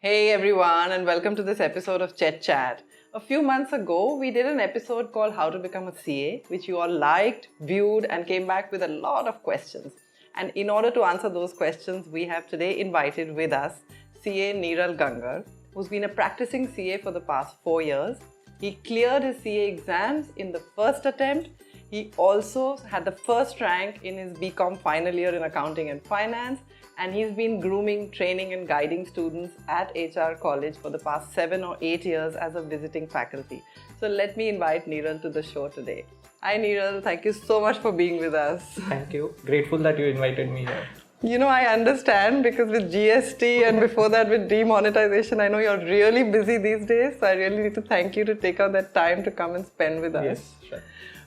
Hey everyone, and welcome to this episode of ChetChat. A few months ago, we did an episode called How to Become a CA, which you all liked, viewed, and came back with a lot of questions. And in order to answer those questions, we have today invited with us CA Niral Gangar, who's been a practicing CA for the past 4 years. He cleared his CA exams in the first attempt. He also had the first rank in his BCom final year in accounting and finance. And he's been grooming, training and guiding students at HR College for the past 7 or 8 years as a visiting faculty. So let me invite Niral to the show today. Hi Niral, thank you so much for being with us. Thank you. Grateful that you invited me here. You know, I understand because with GST and before that with demonetization, I know you're really busy these days. So I really need to thank you to take out that time to come and spend with us. Yes, sure.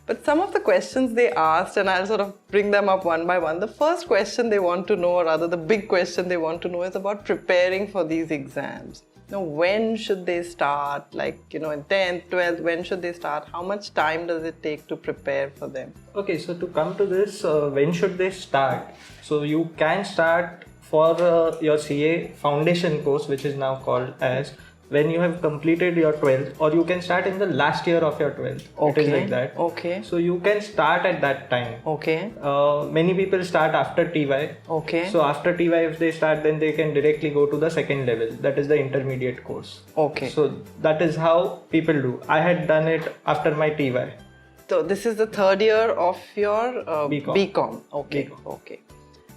But some of the questions they asked, and I'll sort of bring them up one by one. The first question they want to know, or rather the big question they want to know, is about preparing for these exams. Now, when should they start? Like, in 10th, 12th, when should they start? How much time does it take to prepare for them? Okay, so to come to this, when should they start? So you can start for your CA foundation course, which is now called as when you have completed your 12th, or you can start in the last year of your 12th. Okay. It is like that. Okay. So you can start at that time. Okay. Many people start after TY. Okay. So after TY, if they start, then they can directly go to the second level. That is the intermediate course. Okay. So that is how people do. I had done it after my TY. So this is the third year of your BCom. BCom. Okay. BCom. Okay.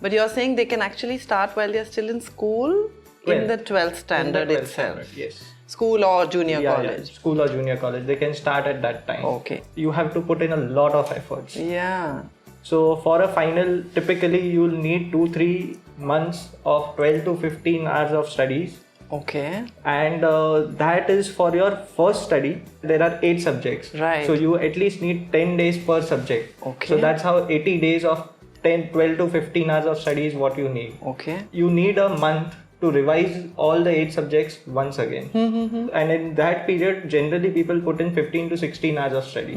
But you're saying they can actually start while they're still in school? In the 12th standard In the 12th itself? standard, yes. School or junior college? Yeah. School or junior college. They can start at that time. Okay. You have to put in a lot of efforts. Yeah. So for a final, typically you will need 2-3 months of 12 to 15 hours of studies. Okay. And that is for your first study. There are 8 subjects. Right. So you at least need 10 days per subject. Okay. So that's how 80 days of 12 to 15 hours of study is what you need. Okay. You need a month to revise all the 8 subjects once again. And in that period, generally people put in 15 to 16 hours of study.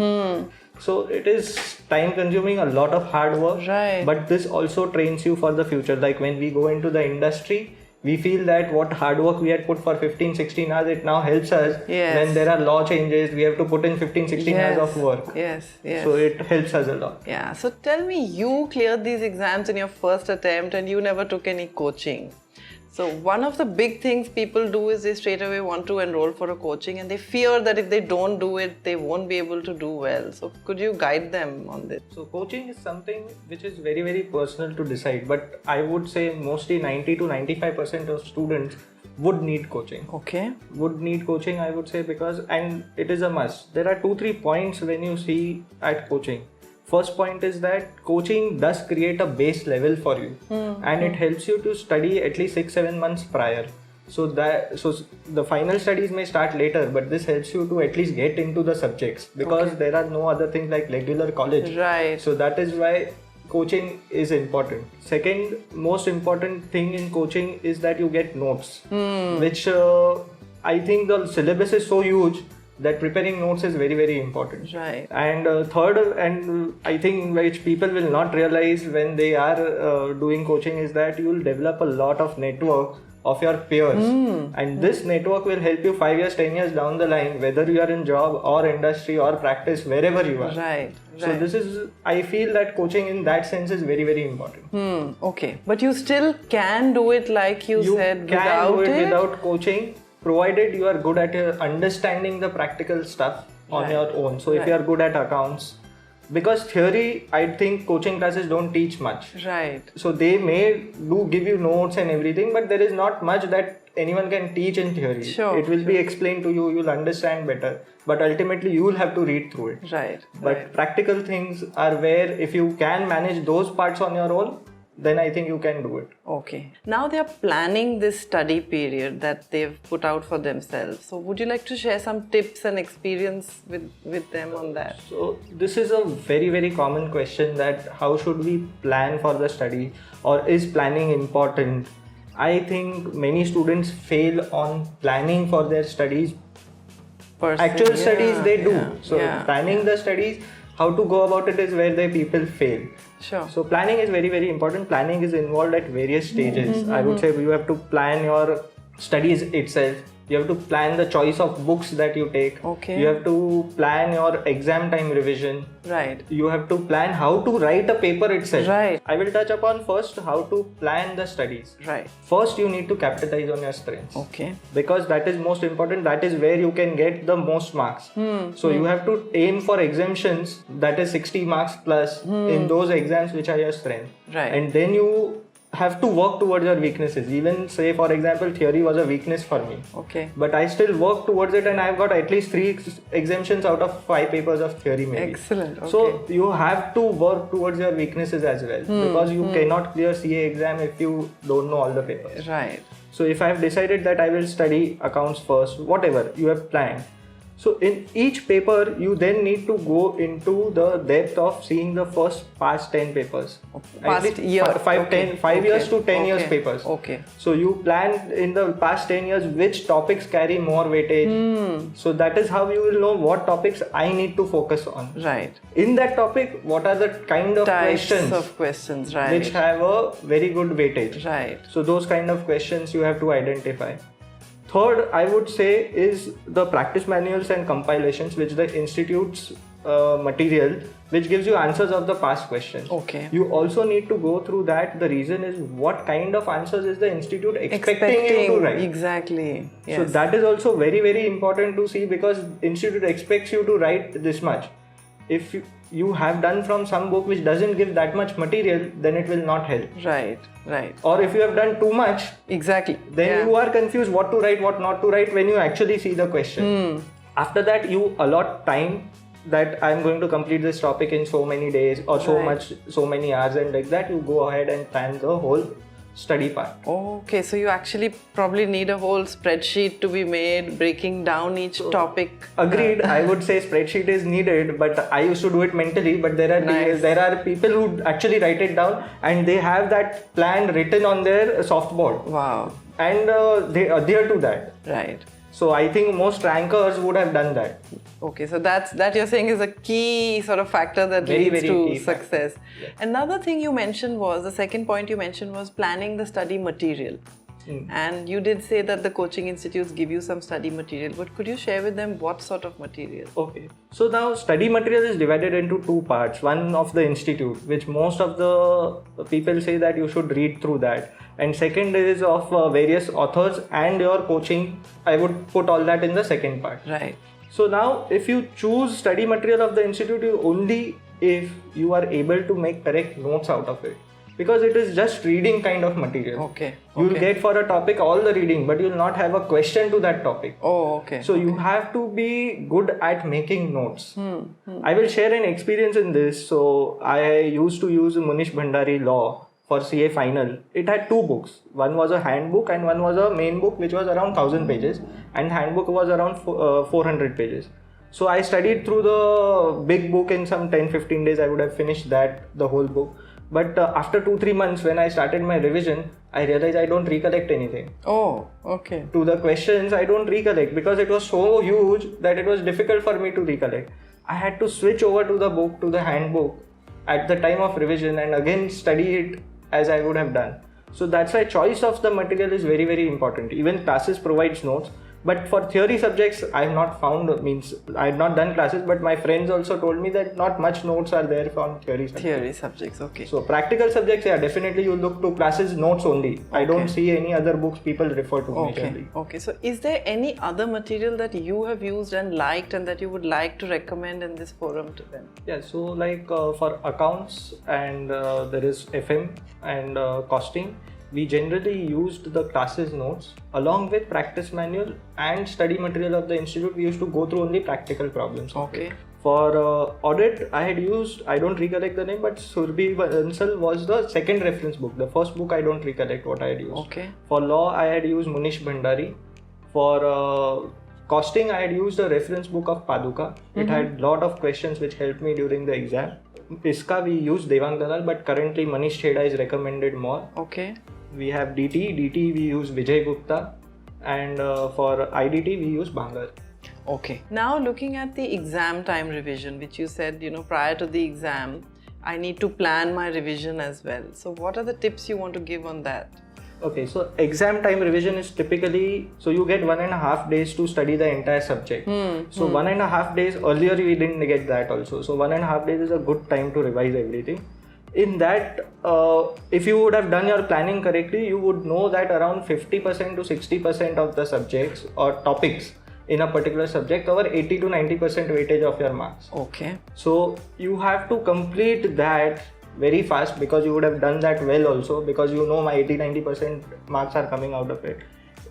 So it is time consuming, a lot of hard work. Right. But this also trains you for the future. Like when we go into the industry, we feel that what hard work we had put for 15-16 hours, it now helps us. Yes. When there are law changes, we have to put in 15-16 hours of work. Yes. Yes. So it helps us a lot. Yeah. So tell me, you cleared these exams in your first attempt and you never took any coaching. So one of the big things people do is they straight away want to enroll for a coaching and they fear that if they don't do it, they won't be able to do well. So could you guide them on this? So coaching is something which is very, very personal to decide. But I would say mostly 90 to 95% of students would need coaching. Okay. Would need coaching, I would say, because, and it is a must. There are 2-3 points when you see at coaching. First point is that coaching does create a base level for you, and it helps you to study at least 6-7 months prior. So the final studies may start later, but this helps you to at least get into the subjects because there are no other things like regular college. Right. So that is why coaching is important. Second most important thing in coaching is that you get notes, which I think the syllabus is so huge that preparing notes is very, very important. Right. And third, and I think which people will not realize when they are doing coaching, is that you will develop a lot of network of your peers. And this network will help you 5 years, 10 years down the line, whether you are in job or industry or practice, wherever you are. Right. So this is, I feel that coaching in that sense is very, very important. Okay. But you still can do it like you said without You can do it it? without coaching, provided you are good at understanding the practical stuff on your own. So if you are good at accounts, because theory, I think coaching classes don't teach much. Right. So they may do give you notes and everything, but there is not much that anyone can teach in theory. Sure, it will be explained to you, you'll understand better, but ultimately you will have to read through it. Right. But practical things are where if you can manage those parts on your own, then I think you can do it. Okay. Now they are planning this study period that they've put out for themselves. So would you like to share some tips and experience with them on that? So this is a very, very common question, that how should we plan for the study, or is planning important? I think many students fail on planning for their studies. Actual studies they do. Planning the studies, how to go about it is where the people fail. Sure. So planning is very, very important. Planning is involved at various stages. I would say you have to plan your studies itself. You have to plan the choice of books that you take. Okay. You have to plan your exam time revision. Right. You have to plan how to write a paper itself. Right. I will touch upon first how to plan the studies. Right. First, you need to capitalize on your strengths. Okay. Because that is most important. That is where you can get the most marks. So you have to aim for exemptions, that is 60 marks plus in those exams which are your strength. Right. And then you have to work towards your weaknesses. Even say for example theory was a weakness for me. Okay. But I still work towards it, and I've got at least 3 exemptions out of 5 papers of theory maybe. Excellent. Okay. So you have to work towards your weaknesses as well, because you cannot clear CA exam if you don't know all the papers. Right. So if I've decided that I will study accounts first, whatever you have planned. So in each paper, you then need to go into the depth of seeing the past 10 papers. Past year. 5 years to 10 years papers. Okay. So you plan in the past 10 years which topics carry more weightage. So that is how you will know what topics I need to focus on. Right. In that topic, what are the kind of Types questions of questions, right. which have a very good weightage. Right. So those kind of questions you have to identify. Third, I would say, is the practice manuals and compilations which the institute's material, which gives you answers of the past questions. Okay. You also need to go through that. The reason is what kind of answers is the institute expecting you to write. Exactly. Yes. So that is also very, very important to see, because institute expects you to write this much. If you have done from some book which doesn't give that much material, then it will not help. Right. Right. Or if you have done too much, Exactly. then you are confused what to write, what not to write when you actually see the question. After that, you allot time that I'm going to complete this topic in so many days or so many hours, and like that you go ahead and plan the whole study part. Okay, so you actually probably need a whole spreadsheet to be made, breaking down each topic. Agreed. I would say spreadsheet is needed, but I used to do it mentally. But there are people who actually write it down, and they have that plan written on their softboard. Wow. And they adhere to that. Right. So I think most rankers would have done that. Okay, so that you're saying is a key sort of factor that leads to success. Yeah. Another thing you mentioned was, the second point you mentioned was planning the study material. And you did say that the coaching institutes give you some study material, but could you share with them what sort of material? Okay, so now study material is divided into 2 parts. One of the institute, which most of the people say that you should read through that. And second is of various authors and your coaching. I would put all that in the second part. Right. So now if you choose study material of the institute, only if you are able to make correct notes out of it. Because it is just reading kind of material. Okay. You will get for a topic all the reading, but you will not have a question to that topic. Oh, okay. So you have to be good at making notes. I will share an experience in this. So I used to use Munish Bhandari Law for CA final. It had 2 books. One was a handbook and one was a main book, which was around 1000 pages, and handbook was around 400 pages. So I studied through the big book in some 10-15 days. I would have finished the whole book. But after 2-3 months, when I started my revision, I realized I don't recollect anything. Oh, okay. To the questions, I don't recollect, because it was so huge that it was difficult for me to recollect. I had to switch over to the book, to the handbook at the time of revision, and again study it as I would have done. So that's why choice of the material is very, very important. Even classes provides notes. But for theory subjects, I have not found, I have not done classes, but my friends also told me that not much notes are there from theory subjects. Theory subjects, okay. So practical subjects, yeah, definitely you look to classes notes only. Okay. I don't see any other books people refer to majorly. Okay, so is there any other material that you have used and liked and that you would like to recommend in this forum to them? Yeah, so like for accounts and there is FM and costing. We generally used the classes notes along with practice manual and study material of the institute. We used to go through only practical problems. Okay. For audit, I had used, I don't recollect the name, but Surbhi Bansal was the second reference book. The first book I don't recollect what I had used. Okay. For law, I had used Munish Bhandari. For costing, I had used a reference book of Paduka. It had lot of questions which helped me during the exam. ISKA, we used Devang Dalal, but currently Manish Chheda is recommended more. Okay. We have DT we use Vijay Gupta, and for IDT we use Bangar. Okay. Now looking at the exam time revision, which you said, prior to the exam, I need to plan my revision as well. So what are the tips you want to give on that? Okay, so exam time revision is typically, so you get 1.5 days to study the entire subject. So 1.5 days, earlier we didn't get that also. So 1.5 days is a good time to revise everything. In that, if you would have done your planning correctly, you would know that around 50% to 60% of the subjects or topics in a particular subject cover 80 to 90% weightage of your marks. Okay. So you have to complete that very fast because you would have done that well also, because you know my 80-90% marks are coming out of it.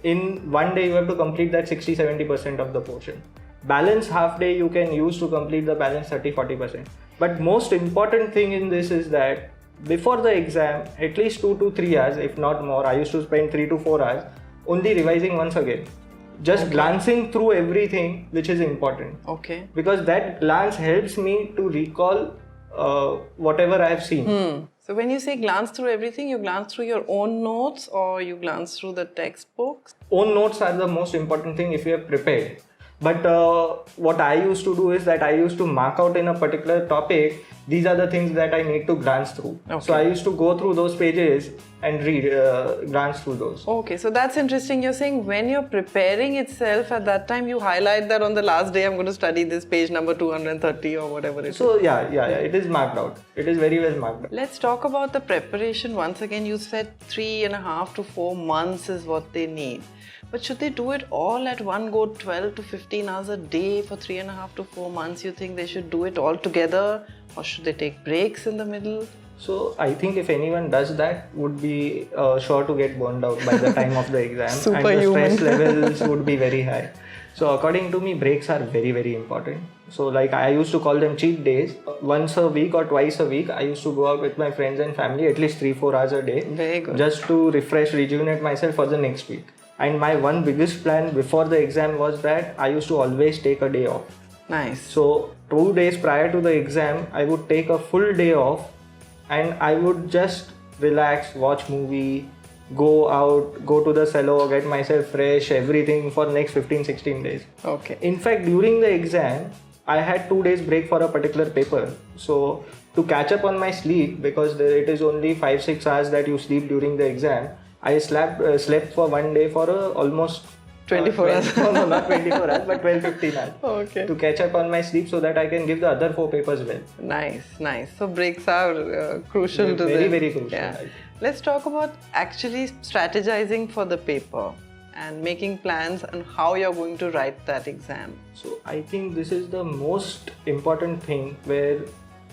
In one day you have to complete that 60-70% of the portion. Balance half day you can use to complete the balance 30-40%. But most important thing in this is that before the exam, at least 2 to 3 hours, if not more, I used to spend 3 to 4 hours only revising once again. Just glancing through everything which is important. Okay. Because that glance helps me to recall whatever I have seen. So when you say glance through everything, you glance through your own notes or you glance through the textbooks? Own notes are the most important thing if you have prepared. But what I used to do is that I used to mark out in a particular topic, these are the things that I need to glance through. Okay. So I used to go through those pages and read, glance through those. Okay, so that's interesting. You're saying when you're preparing itself, at that time you highlight that on the last day I'm going to study this page number 230 or whatever it is. So yeah, it is marked out. It is very well marked out. Let's talk about the preparation once again. You said 3.5 to 4 months is what they need. But should they do it all at one go, 12 to 15 hours a day for 3.5 to 4 months? You think they should do it all together, or should they take breaks in the middle? So I think if anyone does that, would be sure to get burned out by the time of the exam. Superhuman. And the stress levels would be very high. So according to me, breaks are very, very important. So like I used to call them cheat days. Once a week or twice a week, I used to go out with my friends and family at least 3-4 hours a day. Very good. Just to refresh, rejuvenate myself for the next week. And my one biggest plan before the exam was that I used to always take a day off. Nice. So 2 days prior to the exam, I would take a full day off and I would just relax, watch movie, go out, go to the cello, get myself fresh, everything for the next 15-16 days. Okay. In fact, during the exam, I had 2 days break for a particular paper. So to catch up on my sleep, because it is only 5-6 hours that you sleep during the exam, I slept for 1 day for almost 24 hours. No, not 24 hours, but 12-15 hours. Okay. To catch up on my sleep so that I can give the other 4 papers well. Nice. So breaks are crucial to Very, them. very crucial. Yeah. Let's talk about actually strategizing for the paper and making plans on how you're going to write that exam. So I think this is the most important thing where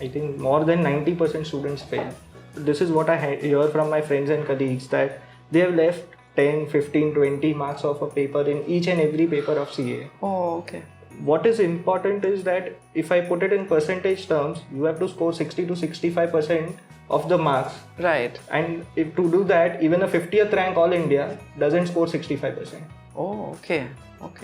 I think more than 90% students fail. This is what I hear from my friends and colleagues, that they have left 10, 15, 20 marks of a paper in each and every paper of CA. Oh, okay. What is important is that if I put it in percentage terms, you have to score 60 to 65% of the marks. Right. And if to do that, even a 50th rank All India doesn't score 65%. Oh, okay.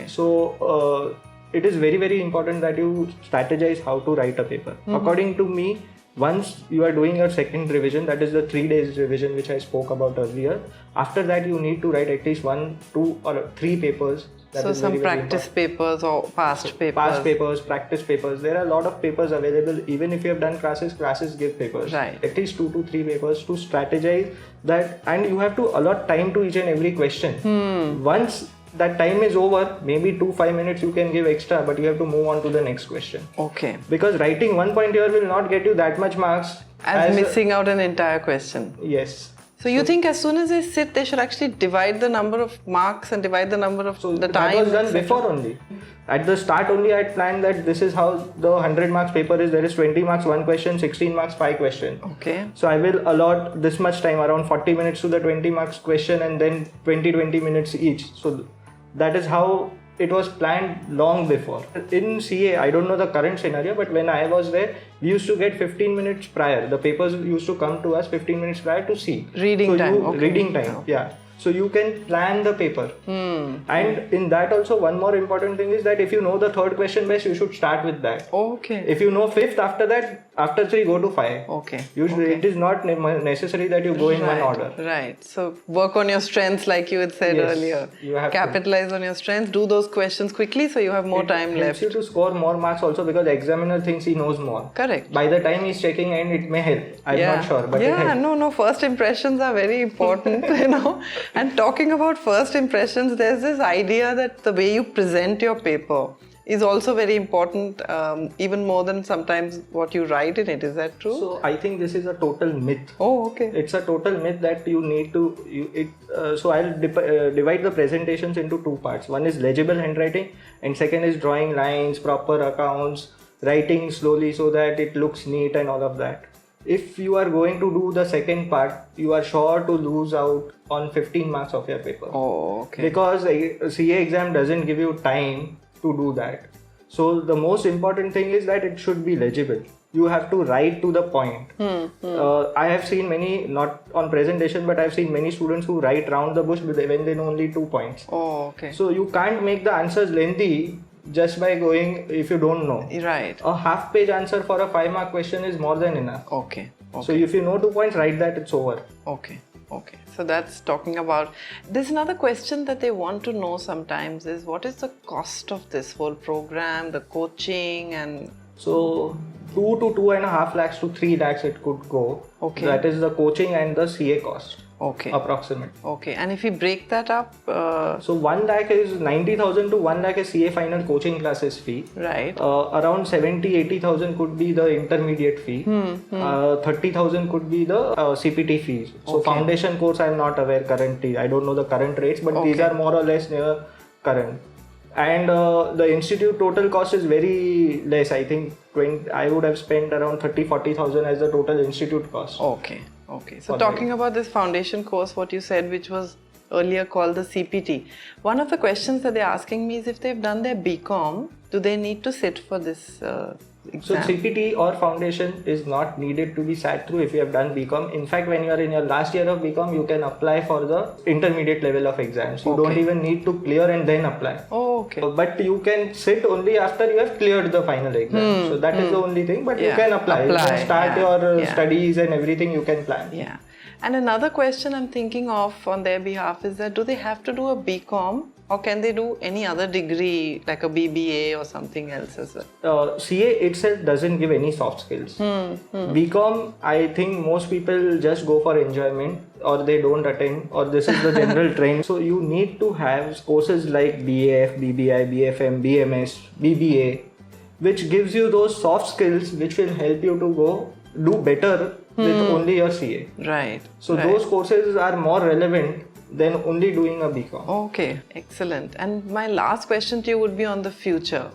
So it is very, very important that you strategize how to write a paper. According to me, once you are doing your second revision, that is the 3 days revision which I spoke about earlier, after that you need to write at least 1, 2 or 3 papers. So some practice papers or past papers. Past papers, practice papers. There are a lot of papers available. Even if you have done classes give papers. Right. At least 2 to 3 papers to strategize that, and you have to allot time to each and every question. Once that time is over, maybe 2-5 minutes you can give extra, but you have to move on to the next question. Okay. Because writing one point here will not get you that much marks As missing out an entire question. Yes. So you think as soon as they sit, they should actually divide the number of marks and divide the number of the time? That was done etc. before only. At the start only I had planned that this is how the 100 marks paper is. There is 20 marks 1 question, 16 marks 5 question. Okay. So I will allot this much time, around 40 minutes to the 20 marks question and then 20 minutes each. So that is how it was planned long before. In CA, I don't know the current scenario, but when I was there, we used to get 15 minutes prior. The papers used to come to us 15 minutes prior to see. Reading time. Reading time, yeah. So you can plan the paper. And in that also, one more important thing is that if you know the third question best, you should start with that. Okay. If you know fifth, after that, after 3, go to 5. Okay. Usually, it is not necessary that you go in one order. Right. So work on your strengths, like you had said earlier. You have capitalize on your strengths. Do those questions quickly, so you have more time left. It helps you to score more marks also, because the examiner thinks he knows more. Correct. By the time he's checking, and it may help. I'm not sure, but it helps. No. First impressions are very important, And talking about first impressions, there's this idea that the way you present your paper is also very important, even more than sometimes what you write in it. Is that true? So I think this is a total myth. Oh, okay. It's a total myth that you need to. So I'll divide the presentations into 2 parts. One is legible handwriting, and second is drawing lines, proper accounts, writing slowly so that it looks neat and all of that. If you are going to do the second part, you are sure to lose out on 15 marks of your paper. Oh, okay. Because a CA exam doesn't give you time to do that. So the most important thing is that it should be legible. You have to write to the point. I have seen many, not on presentation, but I have seen many students who write round the bush when they know only 2 points. Oh, okay. So you can't make the answers lengthy just by going if you don't know. Right. A half-page answer for a 5-mark question is more than enough. Okay. So if you know 2 points, write that, it's over. Okay. So that's talking about. There's another question that they want to know sometimes is, what is the cost of this whole program, the coaching, and... So 2 to 2.5 lakhs to 3 lakhs it could go. Okay. That is the coaching and the CA cost. Okay. Approximate. Okay. And if we break that up... So 1 lakh is 90,000 to 1 lakh is CA final coaching classes fee. Right. Around 70,000-80,000 could be the intermediate fee. 30,000 could be the CPT fees. So foundation course I'm not aware currently. I don't know the current rates, but these are more or less near current. And the institute total cost is very less. I think I would have spent around 30,000-40,000 as the total institute cost. Okay. So talking about this foundation course, what you said, which was earlier called the CPT, one of the questions that they're asking me is, if they've done their BCom, do they need to sit for this exam? So CPT or foundation is not needed to be sat through if you have done BCom. In fact, when you are in your last year of BCom, you can apply for the intermediate level of exams. You don't even need to clear and then apply. Oh, okay. But you can sit only after you have cleared the final exam. So that is the only thing. But you can apply. You can start your studies and everything you can plan. Yeah. And another question I'm thinking of on their behalf is that, do they have to do a BCom, or can they do any other degree like a BBA or something else as well? CA itself doesn't give any soft skills. BCom, I think most people just go for enjoyment, or they don't attend, or this is the general trend. So you need to have courses like BAF, BBI, BFM, BMS, BBA, which gives you those soft skills which will help you to go do better with only your CA. Right. So those courses are more relevant than only doing a BCom. Okay, excellent. And my last question to you would be on the future.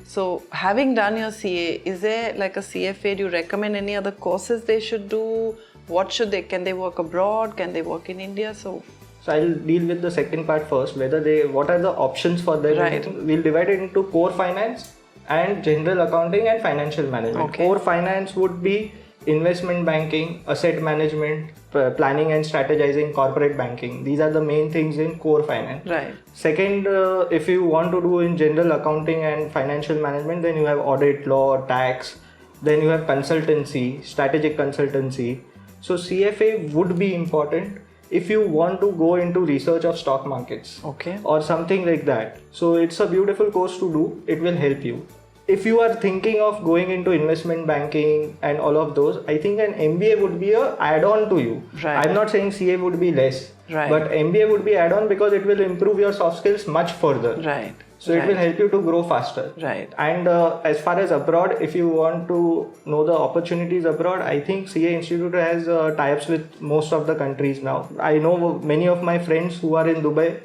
So having done your CA, is there like a CFA, do you recommend any other courses they should do? Can they work abroad? Can they work in India? So I'll deal with the second part first, what are the options for them. Right. We'll divide it into core finance and general accounting and financial management. Okay. Core finance would be investment banking, asset management, planning and strategizing, corporate banking. These are the main things in core finance. Right. Second, if you want to do in general accounting and financial management, then you have audit, law, tax. Then you have consultancy, strategic consultancy. So CFA would be important if you want to go into research of stock markets. Okay. Or something like that. So it's a beautiful course to do. It will help you. If you are thinking of going into investment banking and all of those, I think an MBA would be an add-on to you. Right. I'm not saying CA would be less, right, but MBA would be add-on because it will improve your soft skills much further. Right. So it will help you to grow faster. Right. And as far as abroad, if you want to know the opportunities abroad, I think CA Institute has tie-ups with most of the countries now. I know many of my friends who are in Dubai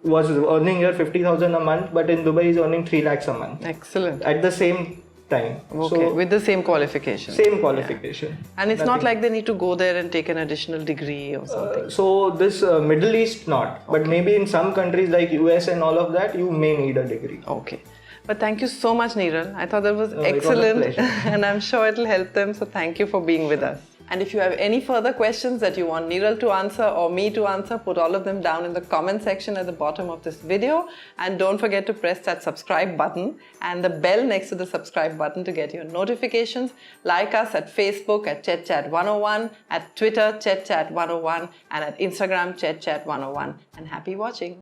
was earning here 50,000 a month, but in Dubai is earning 3 lakhs a month. Excellent. At the same time. Okay, so, with the same qualification. Same qualification. Yeah. And it's not like they need to go there and take an additional degree or something. So this Middle East not, but maybe in some countries like US and all of that, you may need a degree. Okay. But thank you so much, Niral. I thought that was excellent. It was a pleasure. And I'm sure it'll help them. So thank you for being with us. And if you have any further questions that you want Niral to answer or me to answer, put all of them down in the comment section at the bottom of this video. And don't forget to press that subscribe button and the bell next to the subscribe button to get your notifications. Like us at Facebook at ChetChat 101, at Twitter ChetChat 101, and at Instagram ChetChat 101. And happy watching.